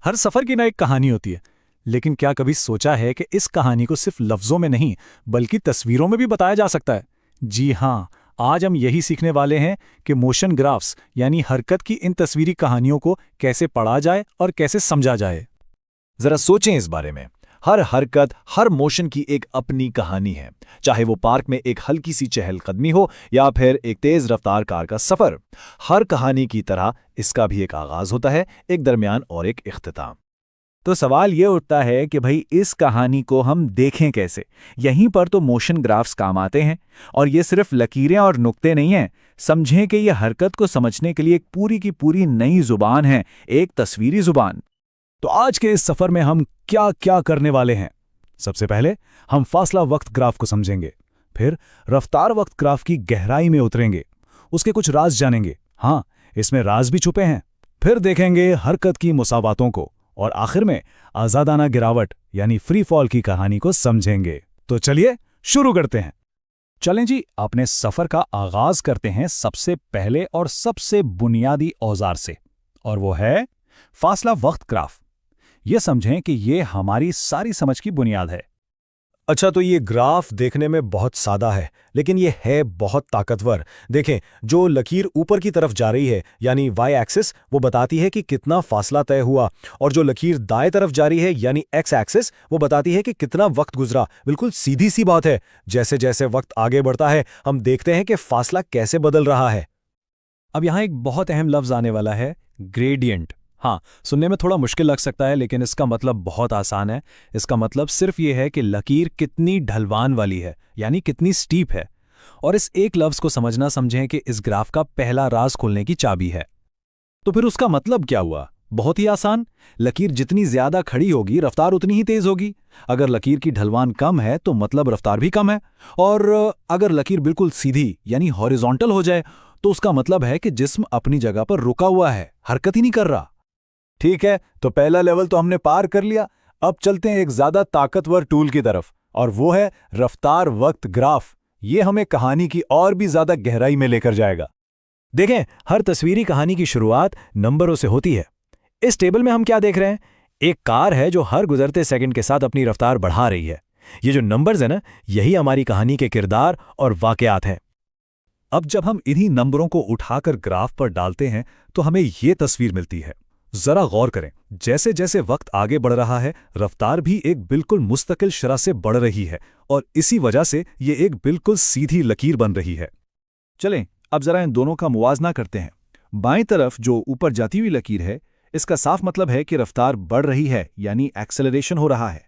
हर सफ़र की ना एक कहानी होती है। लेकिन क्या कभी सोचा है कि इस कहानी को सिर्फ लफ्ज़ों में नहीं बल्कि तस्वीरों में भी बताया जा सकता है? जी हाँ, आज हम यही सीखने वाले हैं कि मोशन ग्राफ्स यानी हरकत की इन तस्वीरी कहानियों को कैसे पढ़ा जाए और कैसे समझा जाए। जरा सोचें इस बारे में। हर हरकत, हर मोशन की एक अपनी कहानी है। चाहे वो पार्क में एक हल्की सी चहलकदमी हो या फिर एक तेज रफ्तार कार का सफर। हर कहानी की तरह इसका भी एक आगाज होता है, एक दरमियान और एक इख्तिताम। तो सवाल ये उठता है कि भाई इस कहानी को हम देखें कैसे। यहीं पर तो मोशन ग्राफ्स काम आते हैं। और ये सिर्फ लकीरें और नुक्ते नहीं हैं। समझें कि ये हरकत को समझने के लिए एक पूरी की पूरी नई जुबान है, एक तस्वीरी जुबान। तो आज के इस सफ़र में हम क्या क्या करने वाले हैं? सबसे पहले हम फासला वक्त ग्राफ को समझेंगे, फिर रफ्तार वक्त ग्राफ की गहराई में उतरेंगे, उसके कुछ राज जानेंगे। हाँ, इसमें राज भी छुपे हैं। फिर देखेंगे हरकत की मुसावातों को और आखिर में आज़ादाना गिरावट यानी फ्री फॉल की कहानी को समझेंगे। तो चलिए शुरू करते हैं। चलें जी, अपने सफ़र का आगाज करते हैं सबसे पहले और सबसे बुनियादी औजार से, और वो है फासला वक्त ग्राफ। ये समझें कि ये हमारी सारी समझ की बुनियाद है। अच्छा, तो ये ग्राफ देखने में बहुत सादा है, लेकिन ये है बहुत ताकतवर। देखें, जो लकीर ऊपर की तरफ जा रही है यानी वाई एक्सिस, वो बताती है कि कितना फासला तय हुआ, और जो लकीर दाएं तरफ जा रही है यानी एक्स एक्सिस, वो बताती है कि कितना वक्त गुजरा। बिल्कुल सीधी सी बात है। जैसे जैसे वक्त आगे बढ़ता है, हम देखते हैं कि फासला कैसे बदल रहा है। अब यहाँ एक बहुत अहम लफ्ज़ आने वाला है, ग्रेडियंट। हाँ, सुनने में थोड़ा मुश्किल लग सकता है, लेकिन इसका मतलब बहुत आसान है। इसका मतलब सिर्फ ये है कि लकीर कितनी ढलवान वाली है, यानी कितनी स्टीप है। और इस एक लफ्ज़ को समझना समझें कि इस ग्राफ का पहला राज खोलने की चाबी है। तो फिर उसका मतलब क्या हुआ? बहुत ही आसान। लकीर जितनी ज्यादा खड़ी होगी, रफ्तार उतनी ही तेज होगी। अगर लकीर की ढलवान कम है तो मतलब रफ्तार भी कम है। और अगर लकीर बिल्कुल सीधी यानी हॉरिजॉन्टल हो जाए तो उसका मतलब है कि जिस्म अपनी जगह पर रुका हुआ है, हरकत ही नहीं कर रहा। ठीक है, तो पहला लेवल तो हमने पार कर लिया। अब चलते हैं एक ज्यादा ताकतवर टूल की तरफ, और वो है रफ्तार वक्त ग्राफ। ये हमें कहानी की और भी ज्यादा गहराई में लेकर जाएगा। देखें, हर तस्वीरी कहानी की शुरुआत नंबरों से होती है। इस टेबल में हम क्या देख रहे हैं? एक कार है जो हर गुजरते सेकंड के साथ अपनी रफ्तार बढ़ा रही है। ये जो नंबर्स है ना, यही हमारी कहानी के किरदार और वाकयात हैं। अब जब हम इन्हीं नंबरों को उठाकर ग्राफ पर डालते हैं तो हमें ये तस्वीर मिलती है। जरा गौर करें, जैसे जैसे वक्त आगे बढ़ रहा है, रफ्तार भी एक बिल्कुल मुस्तकिल शरह से बढ़ रही है, और इसी वजह से ये एक बिल्कुल सीधी लकीर बन रही है। चलें, अब जरा इन दोनों का मुवाजना करते हैं। बाएं तरफ जो ऊपर जाती हुई लकीर है, इसका साफ मतलब है कि रफ्तार बढ़ रही है, यानी एक्सेलरेशन हो रहा है।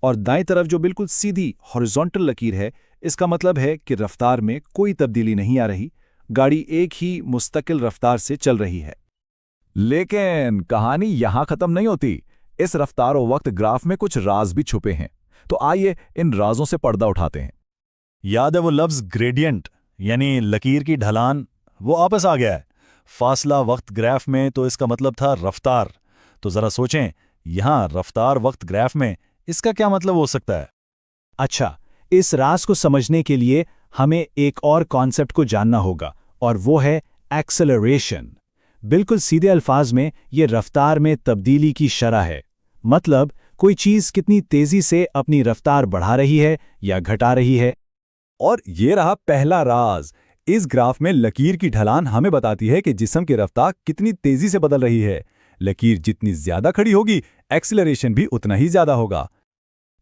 और दाएं तरफ जो बिल्कुल सीधी हॉरिजॉन्टल लकीर है, इसका मतलब है कि रफ्तार में कोई तब्दीली नहीं आ रही, गाड़ी एक ही मुस्तकिल रफ्तार से चल रही है। लेकिन कहानी यहां खत्म नहीं होती। इस रफ्तार और वक्त ग्राफ में कुछ राज भी छुपे हैं। तो आइए इन राजों से पर्दा उठाते हैं। याद है वो लफ्ज़ ग्रेडियंट यानी लकीर की ढलान? वो वापस आ गया है। फासला वक्त ग्राफ में तो इसका मतलब था रफ्तार। तो ज़रा सोचें, यहाँ रफ्तार वक्त ग्राफ में इसका क्या मतलब हो सकता है? अच्छा, इस राज को समझने के लिए हमें एक और कॉन्सेप्ट को जानना होगा, और वो है एक्सेलरेशन। बिल्कुल सीधे अल्फाज में ये रफ्तार में तब्दीली की शरह है। मतलब कोई चीज़ कितनी तेज़ी से अपनी रफ्तार बढ़ा रही है या घटा रही है। और ये रहा पहला राज। इस ग्राफ में लकीर की ढलान हमें बताती है कि जिस्म की रफ्तार कितनी तेजी से बदल रही है। लकीर जितनी ज्यादा खड़ी होगी, एक्सीलरेशन भी उतना ही ज्यादा होगा।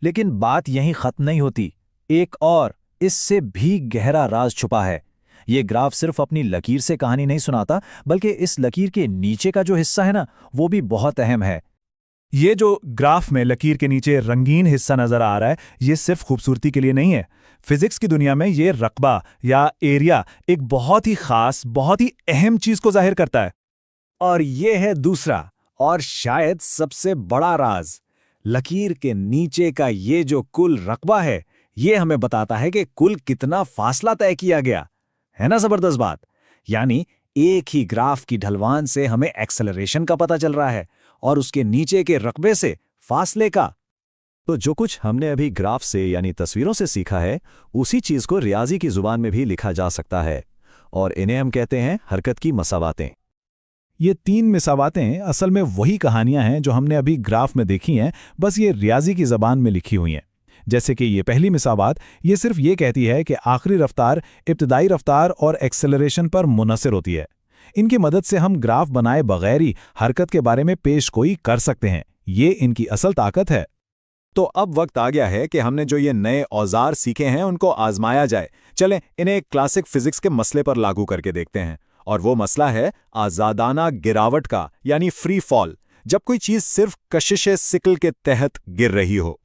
लेकिन बात यहीं खत्म नहीं होती। एक और इससे भी गहरा राज छुपा है। ये ग्राफ सिर्फ अपनी लकीर से कहानी नहीं सुनाता, बल्कि इस लकीर के नीचे का जो हिस्सा है ना, वो भी बहुत अहम है। ये जो ग्राफ में लकीर के नीचे रंगीन हिस्सा नजर आ रहा है, ये सिर्फ खूबसूरती के लिए नहीं है। फिजिक्स की दुनिया में ये रकबा या एरिया एक बहुत ही खास, बहुत ही अहम चीज को जाहिर करता है। और ये है दूसरा और शायद सबसे बड़ा राज। लकीर के नीचे का ये जो कुल रकबा है, ये हमें बताता है कि कुल कितना फासला तय किया गया है। ना जबरदस्त बात। यानी एक ही ग्राफ की ढलवान से हमें एक्सेलरेशन का पता चल रहा है और उसके नीचे के रकबे से फासले का। तो जो कुछ हमने अभी ग्राफ से यानी तस्वीरों से सीखा है, उसी चीज को रियाजी की जुबान में भी लिखा जा सकता है, और इन्हें हम कहते हैं हरकत की मसावातें। ये 3 मिसावातें असल में वही कहानियां हैं जो हमने अभी ग्राफ में देखी हैं, बस ये रियाजी की ज़बान में लिखी हुई हैं। जैसे कि ये पहली मिसावात ये सिर्फ ये कहती है कि आखिरी रफ्तार इब्तदाई रफ्तार और एक्सेलरेशन पर मुनहसर होती है। इनकी मदद से हम ग्राफ बनाए बगैर ही हरकत के बारे में पेशगोई कर सकते हैं। ये इनकी असल ताकत है। तो अब वक्त आ गया है कि हमने जो ये नए औजार सीखे हैं उनको आजमाया जाए। चलें इन्हें एक क्लासिक फिजिक्स के मसले पर लागू करके देखते हैं, और वो मसला है आजादाना गिरावट का, यानी फ्री फॉल, जब कोई चीज सिर्फ कशिश सिकल के तहत गिर रही हो।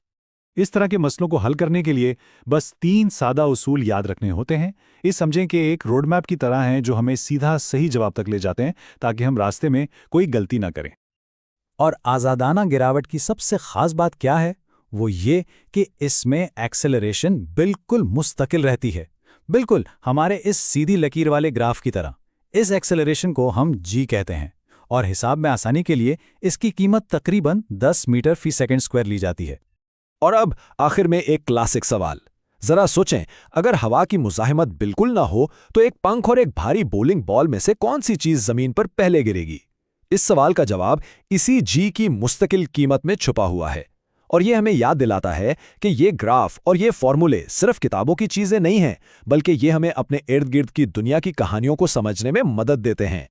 इस तरह के मसलों को हल करने के लिए बस 3 सादा उसूल याद रखने होते हैं। इस समझें कि एक रोडमैप की तरह हैं जो हमें सीधा सही जवाब तक ले जाते हैं, ताकि हम रास्ते में कोई गलती ना करें। और आजादाना गिरावट की सबसे खास बात क्या है? वो ये कि इसमें एक्सेलरेशन बिल्कुल मुस्तकिल रहती है, बिल्कुल हमारे इस सीधी लकीर वाले ग्राफ की तरह। इस एक्सेलरेशन को हम जी कहते हैं, और हिसाब में आसानी के लिए इसकी कीमत तकरीबन 10 मीटर फी सेकंड स्क्वायर ली जाती है। और अब आखिर में एक क्लासिक सवाल। जरा सोचें, अगर हवा की मुज़ाहिमत बिल्कुल ना हो तो एक पंख और एक भारी बोलिंग बॉल में से कौन सी चीज जमीन पर पहले गिरेगी? इस सवाल का जवाब इसी जी की मुस्तकिल कीमत में छुपा हुआ है। और ये हमें याद दिलाता है कि ये ग्राफ और ये फॉर्मूले सिर्फ किताबों की चीजें नहीं हैं, बल्कि ये हमें अपने इर्द गिर्द की दुनिया की कहानियों को समझने में मदद देते हैं।